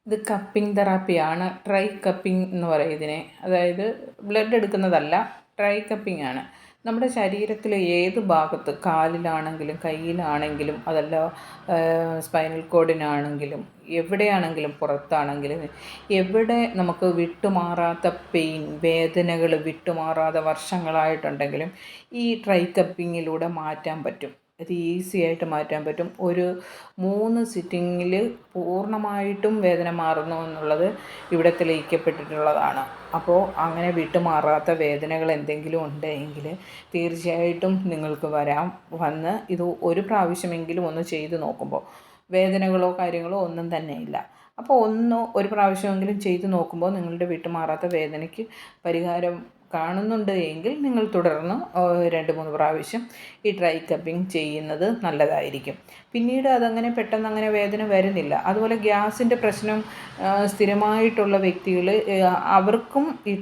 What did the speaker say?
ഇത് cupping തെറാപ്പിയാണ്. Try cupping എന്ന് പറയും ഇതിനെ. അതായത് ബ്ലഡ് എടുക്കുന്നതല്ല, ട്രൈ കപ്പിംഗ് ആണ്. നമ്മുടെ ശരീരത്തിലെ ഏത് ഭാഗത്ത്, കാലിലാണെങ്കിലും കയ്യിലാണെങ്കിലും അതല്ല സ്പൈനൽ കോഡിനാണെങ്കിലും എവിടെയാണെങ്കിലും പുറത്താണെങ്കിലും എവിടെ നമുക്ക് വിട്ടുമാറാത്ത പെയിൻ, വേദനകൾ വിട്ടുമാറാതെ വർഷങ്ങളായിട്ടുണ്ടെങ്കിലും ഈ ട്രൈ കപ്പിങ്ങിലൂടെ മാറ്റാൻ പറ്റും. ഇത് ഈസി ആയിട്ട് മാറ്റാൻ പറ്റും. ഒരു 3 സിറ്റിങ്ങിൽ പൂർണ്ണമായിട്ടും വേദന മാറുന്നു എന്നുള്ളത് ഇവിടെ തെളിയിക്കപ്പെട്ടിട്ടുള്ളതാണ്. അപ്പോൾ അങ്ങനെ വിട്ടുമാറാത്ത വേദനകൾ എന്തെങ്കിലും ഉണ്ടെങ്കിൽ തീർച്ചയായിട്ടും നിങ്ങൾക്ക് വന്ന് ഇത് ഒരു പ്രാവശ്യമെങ്കിലും ഒന്ന് ചെയ്ത് നോക്കുമ്പോൾ വേദനകളോ കാര്യങ്ങളോ ഒന്നും തന്നെ ഇല്ല. അപ്പോൾ ഒരു പ്രാവശ്യമെങ്കിലും ചെയ്ത് നോക്കുമ്പോൾ നിങ്ങളുടെ വിട്ടുമാറാത്ത വേദനയ്ക്ക് പരിഹാരം കാണുന്നുണ്ട് എങ്കിൽ നിങ്ങൾ തുടർന്ന് 2-3 പ്രാവശ്യം ഈ ട്രൈ കപ്പിംഗ് ചെയ്യുന്നത് നല്ലതായിരിക്കും. പിന്നീട് അതങ്ങനെ പെട്ടെന്ന് അങ്ങനെ വേദന വരുന്നില്ല. അതുപോലെ ഗ്യാസിൻ്റെ പ്രശ്നം സ്ഥിരമായിട്ടുള്ള വ്യക്തികൾ അവർക്കും ഈ